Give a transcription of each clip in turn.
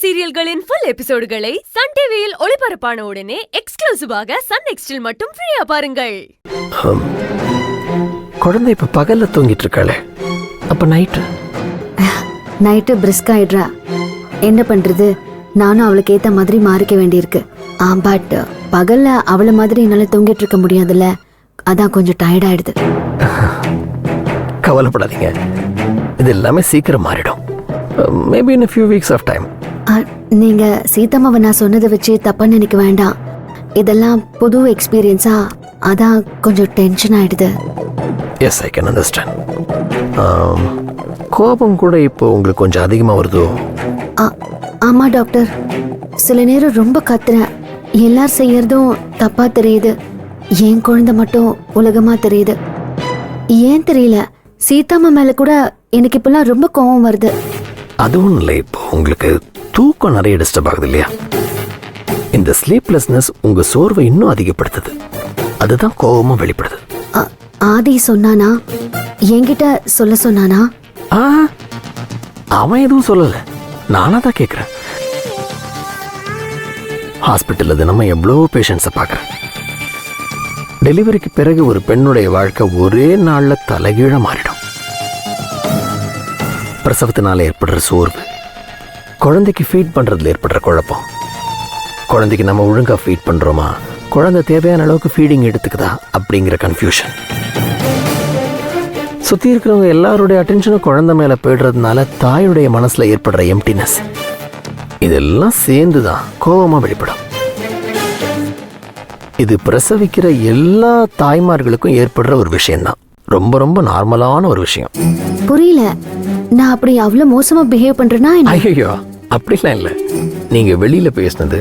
சீரியல்களின் full எபிசோடுகளை Sun டிவியில் ஒளிபரப்பான உடனே எக்ஸ்க்ளூசிவாக சன் நெக்ஸ்டில் மட்டும் ஃப்ரீயா பாருங்கள். குழந்தை இப்ப பகல்ல தூங்கிட்டு இருக்காளே, அப்ப நைட்டு பிரிஸ்க் ஆயிடுறா. என்ன பண்றது, நானும் அவளுக்கு ஏத்த மாதிரி மாறிக்க வேண்டியிருக்கு. பட் பகல்ல அவளை மாதிரி என்னால தூங்கிட்டு இருக்க முடியாதுல்ல, அதான் கொஞ்சம் டயர்ட் ஆயிடுது. கவலைப்படாதீங்க, இது எல்லாமே சீக்கிரம் மாறிடும். Maybe in a few weeks of time. நீங்க சீதாமாவை நான் சொன்னதை வச்சு தப்பா நினைக்க வேண்டாம். இதெல்லாம் புது எக்ஸ்பீரியன்ஸா, அதான் கொஞ்சம் டென்ஷன் ஆயிடுது. Yes, I can understand. கோபம் கூட இப்போ உங்களுக்கு கொஞ்சம் அதிகமாக வருதோ? ஆமா டாக்டர், சில நேரம் ரொம்ப கத்துறேன். எல்லாரும் செய்யறதும் தப்பா தெரியுது, என் குழந்தை மட்டும் உலகமா தெரியுது. ஏன் தெரியல, சீதாமா மேல கூட எனக்கு இப்பெல்லாம் ரொம்ப கோபம் வருது. அதுவும் இல்லை, இப்போ உங்களுக்கு தூக்கம் நிறைய டிஸ்டர்ப் ஆகுது இல்லையா? இந்த ஸ்லீப்லெஸ்னஸ் உங்க சோர்வை இன்னும் அதிகப்படுத்துது, அதுதான் கோபமும் வெளிப்படுது. ஆதி சொன்னானா, என்கிட்ட சொல்ல சொன்னானா? அவன் எதுவும் சொல்லல, நானா தான் கேட்கிறேன். ஹாஸ்பிட்டல்ல தினமும் எவ்வளோ பேஷண்ட்ஸை பார்க்குறேன். டெலிவரிக்கு பிறகு ஒரு பெண்ணுடைய வாழ்க்கை ஒரே நாள்ல தலைகீழ மாறிடும். பிரசவத்தினால ஏற்படுற சோர்வு, குழந்தைக்கு ஃபீட் பண்றதுல ஏற்படுற குழப்பம், குழந்தைக்கு நம்ம ஒழுங்கா ஃபீட் பண்றோமா, குழந்தை தேவையான அளவுக்கு ஃபீடிங் எடுத்துக்குதா அப்படிங்கிற கன்ஃபியூஷன், சுத்தி இருக்கிறவங்க எல்லாருடைய அட்டென்ஷனும் குழந்தை மேல போயிடுறதுனால தாயுடைய மனசுல ஏற்படுற எம்டினஸ், இதெல்லாம் சேர்ந்துதான் கோபமா வெளிப்படும். இது பிரசவிக்கிற எல்லா தாய்மார்களுக்கும் ஏற்படுற ஒரு விஷயம்தான், ரொம்ப ரொம்ப நார்மலான ஒரு விஷயம். புரியல, நான் அப்படி அவ்வளவு மோசமா பிஹேவ் பண்றேனா? ஐயோ, அப்படிலாம் இல்லை. நீங்க வெளியில பேசினது,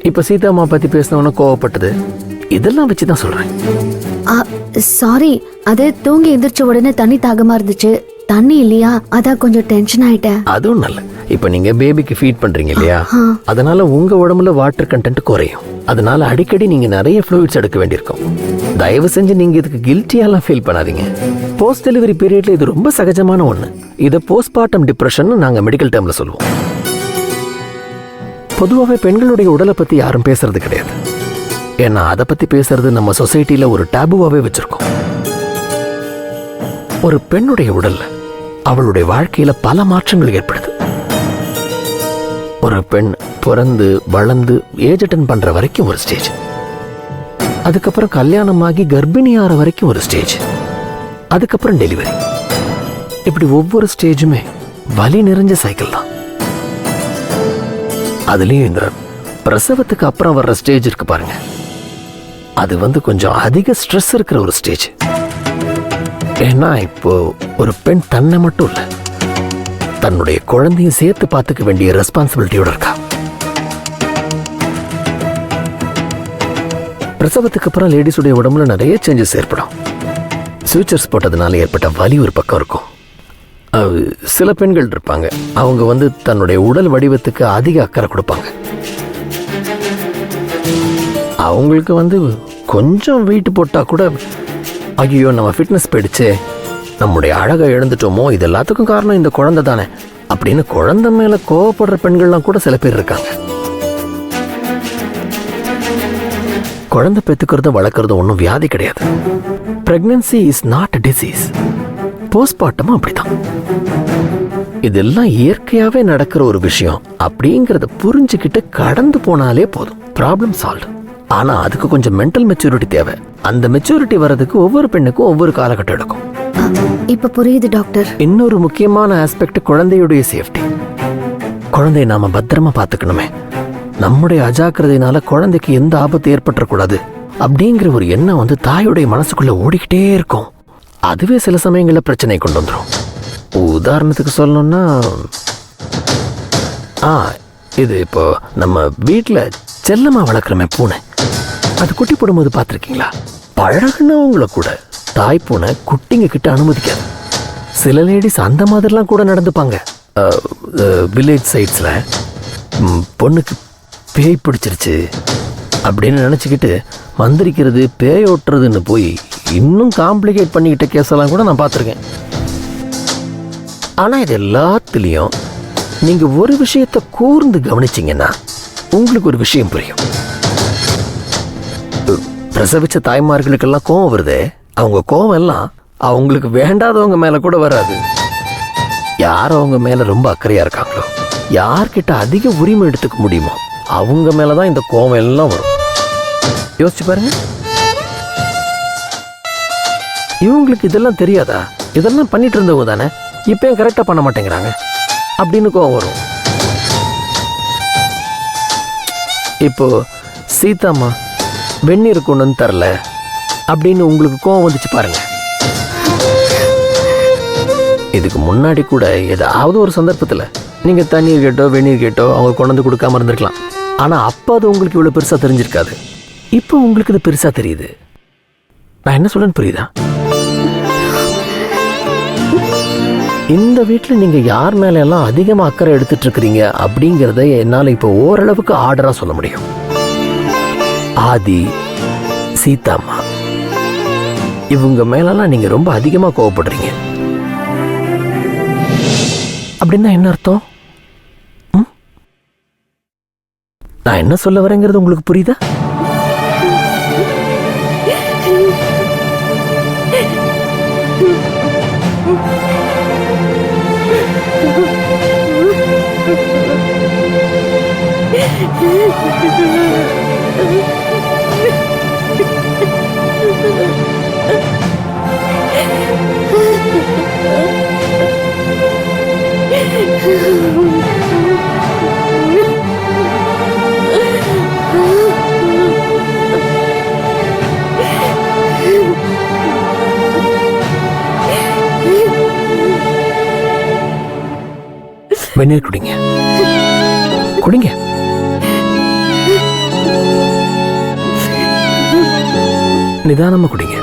இப்ப சீதாமா பத்தி பேசினவன கோவப்பட்டது, இதெல்லாம் வச்சுதான் சொல்றேன். சாரி, அது தூங்கி எந்திரிச்ச உடனே தண்ணி தாகமா இருந்துச்சு, தண்ணி இல்லையா, அதான் கொஞ்சம் டென்ஷன் ஆயிட்டேன். அதுவும் நல்ல. இப்ப நீங்க பேபிக்கு ஃபீட் பண்றீங்க இல்லையா, அதனால உங்க உடம்புல வாட்டர் கண்டென்ட் குறையும். அதனால அடிக்கடி நீங்க நிறைய ஃப்ளூயிட்ஸ் எடுக்க வேண்டியிருக்கும். தயவு செஞ்சு நீங்க இதுக்கு கில்ட்டியாலாம் ஃபீல் பண்ணாதீங்க. போஸ்ட் டெலிவரி பீரியட்ல இது ரொம்ப சகஜமான ஒண்ணு. இதை போஸ்ட்மார்ட்டம் டிப்ரெஷன் நாங்க மெடிக்கல் டேர்ம்ல சொல்லுவோம். பொதுவாகவே பெண்களுடைய உடலை பத்தி யாரும் பேசுறது கிடையாது, ஏன்னா அதை பத்தி பேசுறது நம்ம சொசைட்டில ஒரு டேபுவாவே வச்சிருக்கோம். ஒரு பெண்ணுடைய உடல்ல அவளுடைய வாழ்க்கையில பல மாற்றங்கள் ஏற்படுது. ஒரு பெண் பிறந்து வளர்ந்து ஏஜ் அட்டன் பண்ற வரைக்கும் ஒரு ஸ்டேஜ், அதுக்கப்புறம் கல்யாணமாகி கர்ப்பிணி ஆற வரைக்கும் ஒரு ஸ்டேஜ், அதுக்கப்புறம் டெலிவரி. இப்படி ஒவ்வொரு ஸ்டேஜுமே வலி நிறைஞ்ச சைக்கிள் தான். அதுலயும் இந்த பிரசவத்துக்கு அப்புறம் வர்ற ஸ்டேஜ் இருக்கு பாருங்க, அது கொஞ்சம் அதிக ஸ்ட்ரெஸ் இருக்கிற ஒரு ஸ்டேஜ். ஏன்னா இப்போ ஒரு பெண் தன்னை மட்டும் இல்ல, தன்னுடைய குழந்தையும் சேர்த்து பார்த்துக்க வேண்டிய ரெஸ்பான்சிபிலிட்டியோட இருக்கா. பிரசவத்துக்கு அப்புறம் லேடிஸுடைய உடம்புல நிறைய சேஞ்சஸ் ஏற்படும். சூச்சர்ஸ் போட்டதுனால ஏற்பட்ட வலி ஒரு பக்கம் இருக்கும். சில பெண்கள் இருப்பாங்க, அவங்க தன்னுடைய உடல் வடிவத்துக்கு அதிக அக்கறை கொடுப்பாங்க. அவங்களுக்கு கொஞ்சம் வெயிட் போட்டா கூட ஐயோ நம்ம ஃபிட்னஸ் போயிடுச்சு, நம்முடைய அழகை இழந்துட்டோமோ, இது எல்லாத்துக்கும் காரணம் இந்த குழந்தை தானே அப்படின்னு குழந்தை மேல கோவப்படுற பெண்கள்லாம் கூட சில பேர் இருக்காங்க. குழந்தை பெத்துக்கிறது வளர்க்கறது ஒன்றும் வியாதி கிடையாது. Pregnancy is not a disease. போஸ்ட்மார்ட்டமும் அப்படிதான். இதெல்லாம் இயற்கையாவே நடக்கிற ஒரு விஷயம் அப்படிங்கறத புரிஞ்சுக்கிட்டு கடந்து போனாலே போதும், ப்ராப்ளம் சால்வ். ஆனா அதுக்கு கொஞ்சம் மென்டல் மெச்சூரிட்டி தேவை. அந்த மெச்சூரிட்டி வர்றதுக்கு ஒவ்வொரு பெண்ணுக்கும் ஒவ்வொரு காலகட்டம் எடுக்கும். இப்ப புரியுது டாக்டர். இன்னொரு முக்கியமான ஆஸ்பெக்ட் குழந்தையுடைய சேஃப்டி. குழந்தைய நாம பத்திரமா பாத்துக்கணுமே, நம்முடைய அஜாக்கிரதையினால குழந்தைக்கு எந்த ஆபத்து ஏற்பட்டுறக்கூடாது அப்படிங்கிற ஒரு எண்ணம் தாயுடைய மனசுக்குள்ள ஓடிக்கிட்டே இருக்கும். அதுவே சில சமயங்கள்ல பிரச்சனை கொண்டு வந்துடும். உதாரணத்துக்கு சொல்லணும்னா, இது இப்போ நம்ம வீட்டுல செல்லமா வளர்க்குறமே பூனை, அது குட்டி போடும்போது பார்த்துருக்கீங்களா? பழகுனவங்களை கூட தாய் பூனை குட்டிங்க கிட்ட அனுமதிக்காது. சில லேடிஸ் அந்த மாதிரிலாம் கூட நடந்துப்பாங்க. வில்லேஜ் சைட்ஸ்ல பொண்ணுக்கு பேய் பிடிச்சிருச்சு அப்படின்னு நினச்சிக்கிட்டு மந்திரிக்கிறது பேய் ஓட்டுறதுன்னு போய் இன்னும் காம்ப்ளிகேட் பண்ணிக்கிட்ட கேஸெல்லாம் கூட நான் பார்த்துருக்கேன். ஆனால் இது எல்லாத்துலேயும் நீங்க ஒரு விஷயத்தை கூர்ந்து கவனிச்சீங்கன்னா உங்களுக்கு ஒரு விஷயம் புரியும். பிரசவிச்ச தாய்மார்களுக்கெல்லாம் கோவம் வருதே, அவங்க கோவம் எல்லாம் அவங்களுக்கு வேண்டாதவங்க மேல கூட வராது. யார் அவங்க மேல ரொம்ப அக்கறையா இருக்காங்களோ, யார்கிட்ட அதிக உரிமை எடுத்துக்க முடியுமோ அவங்க மேலதான் இந்த கோவம் எல்லாம் வரும். யோசிச்சு பாருங்க. இவங்களுக்கு இதெல்லாம் தெரியாதா? இதெல்லாம் பண்ணிட்டு இருந்தவங்க தானே, இப்ப ஏன் கரெக்டா பண்ண மாட்டேங்கிறாங்க அப்படின்னு கோவம் வரும். இப்போ சீதாம்மா வெந்நீர் கொண்டு வந்து தரல அப்படின்னு உங்களுக்கு கோவம் வந்துச்சு பாருங்க. இதுக்கு முன்னாடி கூட ஏதாவது ஒரு சந்தர்ப்பத்துல நீங்க தண்ணீர் கேட்டோ வெந்நீர் கேட்டோ அவங்க கொண்டு வந்து கொடுக்காம இருந்திருக்கலாம். ஆனா அப்ப அது உங்களுக்கு இவ்வளவு பெருசா தெரிஞ்சிருக்காது. இப்போ உங்களுக்கு இது பெருசா தெரியுது. நான் என்ன சொல்றேன்னு புரியுதா? இந்த வீட்டில் நீங்க யார் மேல எல்லாம் அதிகமா அக்கறை எடுத்துட்டு இருக்கிறீங்க அப்படிங்கறத என்னால இப்போ ஓரளவுக்கு ஆர்டரா சொல்ல முடியும். ஆதி, சீதாம்மா, இவங்க மேலெல்லாம் நீங்க ரொம்ப அதிகமா கோவப்படுறீங்க. அப்படின்னா என்ன அர்த்தம்? நான் என்ன சொல்ல வரேங்கிறது உங்களுக்கு புரியுதா? வெந்நீர் குடிங்க, குடிங்க. நிதானமா குடிங்க.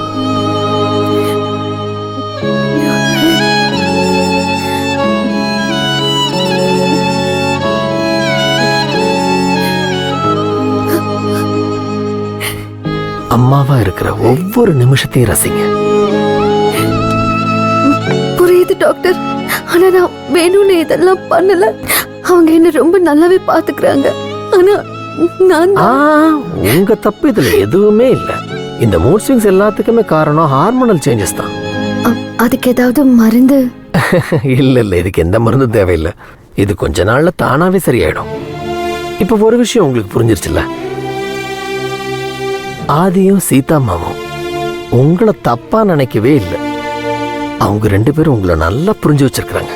அம்மாவா இருக்கிற ஒவ்வொரு நிமிஷத்தையும் ரசிங்க. புரியுது டாக்டர், ஆனா நான் வேணும்னு இதெல்லாம் பண்ணல. அவங்க என்ன ரொம்ப நல்லாவே பாத்துக்கிறாங்க. ஆனா நான் உங்க தப்பு இதுல எதுவுமே இல்ல. இந்த மூட் ஸ்விங்ஸ் எல்லாத்துக்குமே காரணம் ஹார்மோனல் சேஞ்சஸ் தான். அதுக்கு ஏதாவது மருந்து? இல்ல இல்ல, இதுக்கு எந்த மருந்தும் தேவையில்லை. இது கொஞ்ச நாள்ல தானாவே சரியாயிடும். இப்ப ஒரு விஷயம் உங்களுக்கு புரிஞ்சிருச்சுல்ல? ஆதியும் சீதாம்மாவும் உங்களை தப்பா நினைக்கவே இல்லை. அவங்க ரெண்டு பேரும் உங்களை நல்லா புரிஞ்சு வச்சிருக்கிறாங்க.